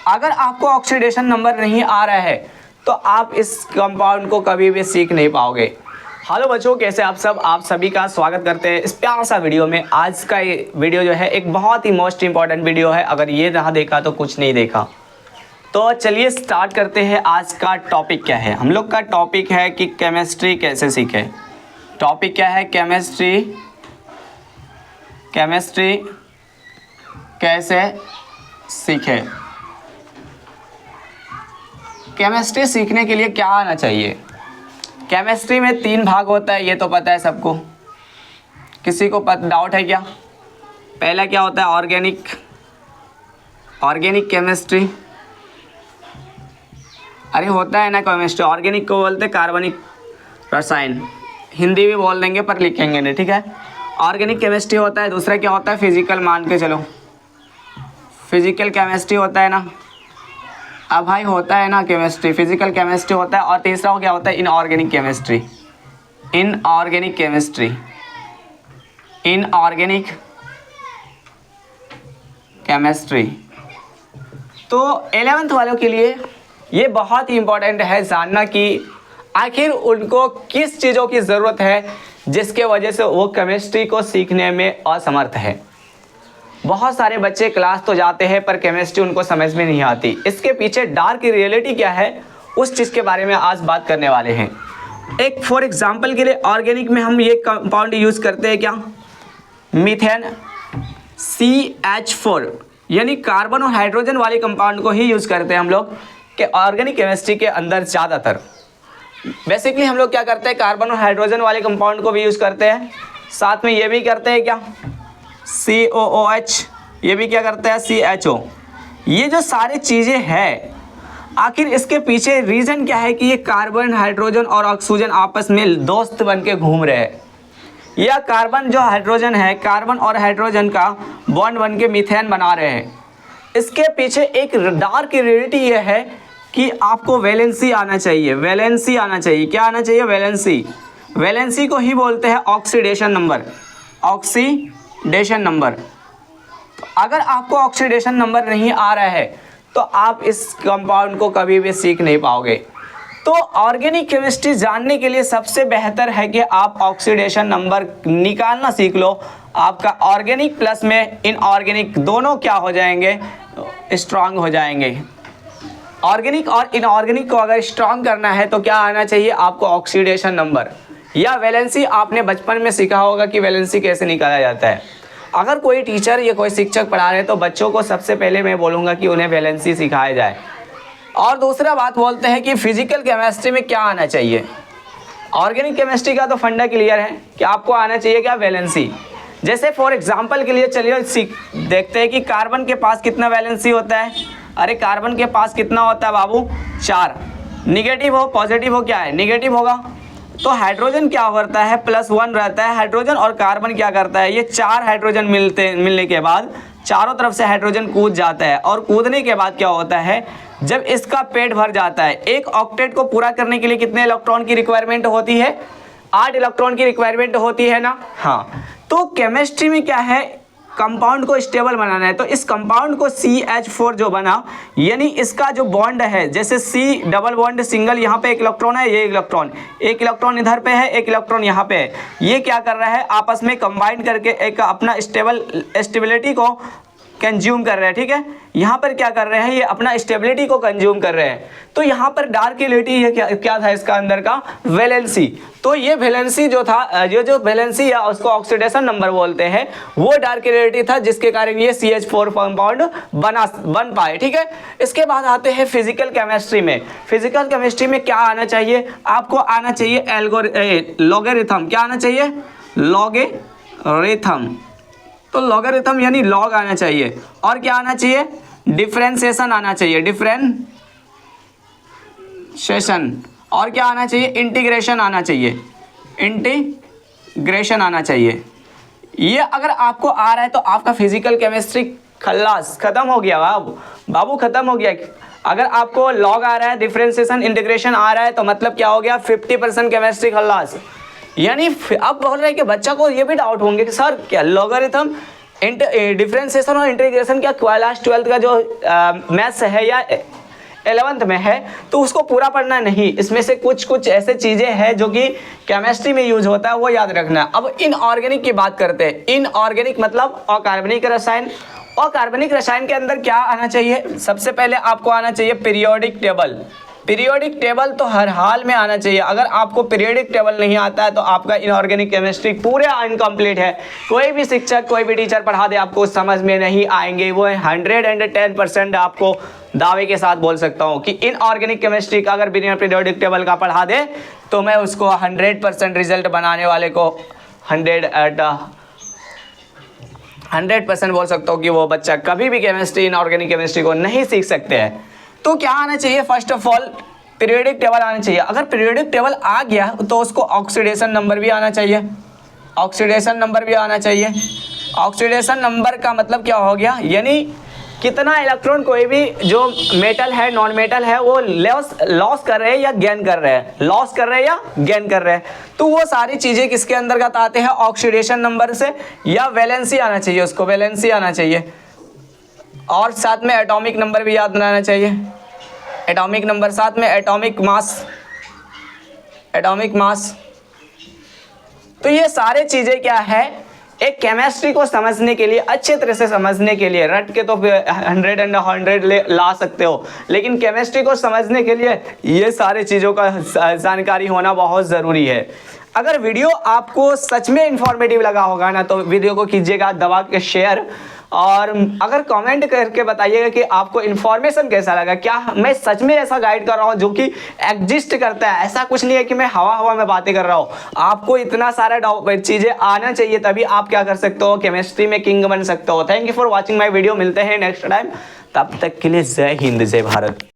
अगर आपको oxidation number नहीं आ रहा है तो आप इस कंपाउंड को कभी भी सीख नहीं पाओगे। हेलो बच्चों, कैसे आप सब? आप सभी का स्वागत करते हैं इस प्यारा सा वीडियो में। आज का ये वीडियो जो है एक बहुत ही मोस्ट इंपॉर्टेंट वीडियो है। अगर ये ना देखा तो कुछ नहीं देखा। तो चलिए स्टार्ट करते हैं। आज का टॉपिक क्या है? हम लोग का टॉपिक है कि केमिस्ट्री कैसे सीखें। टॉपिक क्या है? केमिस्ट्री कैसे सीखें। केमिस्ट्री सीखने के लिए क्या आना चाहिए? केमिस्ट्री में 3 भाग होता है, ये तो पता है सबको। किसी को डाउट है क्या? पहला क्या होता है? Organic chemistry. अरे होता है ना केमिस्ट्री। ऑर्गेनिक को बोलते हैं कार्बनिक रसायन। हिंदी भी बोल देंगे पर लिखेंगे नहीं, ठीक है। ऑर्गेनिक केमिस्ट्री होता है। दूसरा क्या होता है? फिजिकल, मान के चलो फिजिकल केमिस्ट्री होता है ना। अब भाई होता है ना केमिस्ट्री, फिजिकल केमिस्ट्री होता है। और तीसरा क्या होता है? Inorganic chemistry. तो 11th वालों के लिए ये बहुत ही इम्पोर्टेंट है जानना कि आखिर उनको किस चीज़ों की ज़रूरत है जिसके वजह से वो केमिस्ट्री को सीखने में असमर्थ है। बहुत सारे बच्चे क्लास तो जाते हैं पर केमिस्ट्री उनको समझ में नहीं आती। इसके पीछे डार्क रियलिटी क्या है, उस चीज़ के बारे में आज बात करने वाले हैं। एक फॉर एग्जांपल के लिए ऑर्गेनिक में हम ये कंपाउंड यूज़ करते हैं क्या? मीथेन CH4, यानी कार्बन और हाइड्रोजन वाले कंपाउंड को ही यूज़ करते हैं हम लोग कि ऑर्गेनिक केमिस्ट्री के अंदर ज़्यादातर। बेसिकली हम लोग क्या करते हैं? कार्बन और हाइड्रोजन वाले कंपाउंड को भी यूज़ करते हैं, साथ में ये भी करते हैं क्या? COOH, ये भी क्या करते हैं? CHO। ये जो सारी चीज़ें हैं, आखिर इसके पीछे रीज़न क्या है कि ये कार्बन, हाइड्रोजन और ऑक्सीजन आपस में दोस्त बन के घूम रहे हैं। या कार्बन जो हाइड्रोजन है, कार्बन और हाइड्रोजन का बॉन्ड बन के मीथेन बना रहे हैं। इसके पीछे एक डार्क रियलिटी ये है कि आपको वैलेंसी आना चाहिए। क्या आना चाहिए? वैलेंसी को ही बोलते हैं ऑक्सीडेशन नंबर। तो अगर आपको ऑक्सीडेशन नंबर नहीं आ रहा है तो आप इस कंपाउंड को कभी भी सीख नहीं पाओगे। तो ऑर्गेनिक केमिस्ट्री जानने के लिए सबसे बेहतर है कि आप ऑक्सीडेशन नंबर निकालना सीख लो। आपका ऑर्गेनिक प्लस में इनऑर्गेनिक दोनों क्या हो जाएंगे? स्ट्रांग हो जाएंगे। ऑर्गेनिक और इनऑर्गेनिक को अगर स्ट्रांग करना है तो क्या आना चाहिए आपको? ऑक्सीडेशन नंबर या वैलेंसी। आपने बचपन में सीखा होगा कि वैलेंसी कैसे निकाला जाता है। अगर कोई टीचर या कोई शिक्षक पढ़ा रहे तो बच्चों को सबसे पहले मैं बोलूँगा कि उन्हें वैलेंसी सिखाया जाए। और दूसरा बात बोलते हैं कि फिजिकल केमिस्ट्री में क्या आना चाहिए। ऑर्गेनिक केमिस्ट्री का तो फंडा क्लियर है कि आपको आना चाहिए क्या? वैलेंसी। जैसे फॉर एग्जांपल के लिए चलिए देखते हैं कि कार्बन के पास कितना वैलेंसी होता है। अरे कार्बन के पास कितना होता है बाबू? 4। निगेटिव हो पॉजिटिव हो, क्या है? निगेटिव होगा। तो हाइड्रोजन क्या करता है? +1 रहता है। हाइड्रोजन और कार्बन क्या करता है? ये 4 हाइड्रोजन मिलने के बाद चारों तरफ से हाइड्रोजन कूद जाता है। और कूदने के बाद क्या होता है? जब इसका पेट भर जाता है, एक ऑक्टेट को पूरा करने के लिए कितने इलेक्ट्रॉन की रिक्वायरमेंट होती है? 8 इलेक्ट्रॉन की रिक्वायरमेंट होती है ना। हाँ, तो केमिस्ट्री में क्या है? कंपाउंड को स्टेबल बनाना है। तो इस कंपाउंड को CH4 जो बना, यानी इसका जो बॉन्ड है, जैसे C डबल बॉन्ड सिंगल, यहाँ पे एक इलेक्ट्रॉन है, ये एक इलेक्ट्रॉन इधर पे है, एक इलेक्ट्रॉन यहाँ पे है। ये क्या कर रहा है? आपस में कंबाइन करके एक अपना स्टेबिलिटी को कंज्यूम कर रहे हैं, ठीक है। यहाँ पर क्या कर रहे हैं? ये अपना स्टेबिलिटी को कंज्यूम कर रहे हैं। तो यहाँ पर डार्क रियलिटी ये क्या था इसका अंदर का? वैलेंसी। तो ये वैलेंसी जो था, ये जो वैलेंसी या उसको ऑक्सीडेशन नंबर बोलते हैं, वो डार्क रियलिटी था जिसके कारण ये CH4 कंपाउंड बन पाए, ठीक है। इसके बाद आते हैं फिजिकल केमिस्ट्री में। फिजिकल केमिस्ट्री में क्या आना चाहिए? आपको आना चाहिए लॉगरिथम। क्या आना चाहिए? लॉगरिथम। तो लॉगरिथम यानी लॉग आना चाहिए। और क्या आना चाहिए? डिफरेंशिएशन आना चाहिए, डिफरेंशिएशन। और क्या आना चाहिए? इंटीग्रेशन आना चाहिए। ये अगर आपको आ रहा है तो आपका फिजिकल केमिस्ट्री खल्लास, खत्म हो गया बाबू, खत्म हो गया। अगर आपको लॉग आ रहा है, डिफरेंशिएशन, इंटीग्रेशन आ रहा है तो मतलब क्या हो गया? 50% केमिस्ट्री खल्लास। यानी अब बोल रहे हैं कि बच्चा को ये भी डाउट होंगे कि सर क्या लॉगरिथम डिफरेंशिएशन और इंटीग्रेशन क्या क्लास 12th का जो मैथ्स है या 11th में है तो उसको पूरा पढ़ना नहीं, इसमें से कुछ कुछ ऐसे चीज़ें हैं जो कि केमिस्ट्री में यूज होता है, वो याद रखना। अब इनऑर्गेनिक की बात करते हैं। इनऑर्गेनिक मतलब अकार्बनिक रसायन। अकार्बनिक रसायन के अंदर क्या आना चाहिए? सबसे पहले आपको आना चाहिए पीरियोडिक टेबल। पीरियोडिक टेबल तो हर हाल में आना चाहिए। अगर आपको पीरियोडिक टेबल नहीं आता है तो आपका इनऑर्गेनिक केमिस्ट्री पूरे इनकम्प्लीट है। कोई भी शिक्षक, कोई भी टीचर पढ़ा दे, आपको समझ में नहीं आएंगे। वो 110% आपको दावे के साथ बोल सकता हूँ कि इनऑर्गेनिक केमिस्ट्री का अगर बिना पीरियोडिक टेबल का पढ़ा दे तो मैं उसको 100% रिजल्ट बनाने वाले को 100% बोल सकता हूँ कि वो बच्चा कभी भी केमिस्ट्री, इनऑर्गेनिक केमिस्ट्री को नहीं सीख सकते हैं। तो क्या आना चाहिए? First of all periodic table आना चाहिए। अगर पीरियोडिक टेबल आ गया तो उसको ऑक्सीडेशन नंबर भी आना चाहिए। ऑक्सीडेशन नंबर भी आना चाहिए। ऑक्सीडेशन नंबर का मतलब क्या हो गया? यानी कितना इलेक्ट्रॉन कोई भी जो मेटल है, नॉन मेटल है, वो लॉस कर रहे हैं या गेन कर रहे हैं, लॉस कर रहे हैं या गेन कर रहे हैं। तो वो सारी चीज़ें किसके अंतर्गत आते हैं? ऑक्सीडेशन नंबर से। या वैलेंसी आना चाहिए, उसको वैलेंसी आना चाहिए। और साथ में एटॉमिक नंबर भी याद बनाना चाहिए। एटॉमिक नंबर, साथ में एटॉमिक मास। Atomic mass. तो ये सारे चीज़ें क्या है, एक केमिस्ट्री को समझने के लिए, अच्छे तरह से समझने के लिए, रट के तो 100 ला सकते हो, लेकिन केमिस्ट्री को समझने के लिए ये सारे चीज़ों का जानकारी होना बहुत ज़रूरी है। अगर वीडियो आपको सच में इंफॉर्मेटिव लगा होगा ना तो वीडियो को कीजिएगा दबा के शेयर, और अगर कमेंट करके बताइएगा कि आपको इन्फॉर्मेशन कैसा लगा। क्या मैं सच में ऐसा गाइड कर रहा हूँ जो कि एग्जिस्ट करता है? ऐसा कुछ नहीं है कि मैं हवा में बातें कर रहा हूँ। आपको इतना सारा चीज़ें आना चाहिए, तभी आप क्या कर सकते हो, केमिस्ट्री में किंग बन सकते हो। Thank you for watching my video. मिलते हैं नेक्स्ट टाइम, तब तक के लिए जय हिंद, जय भारत।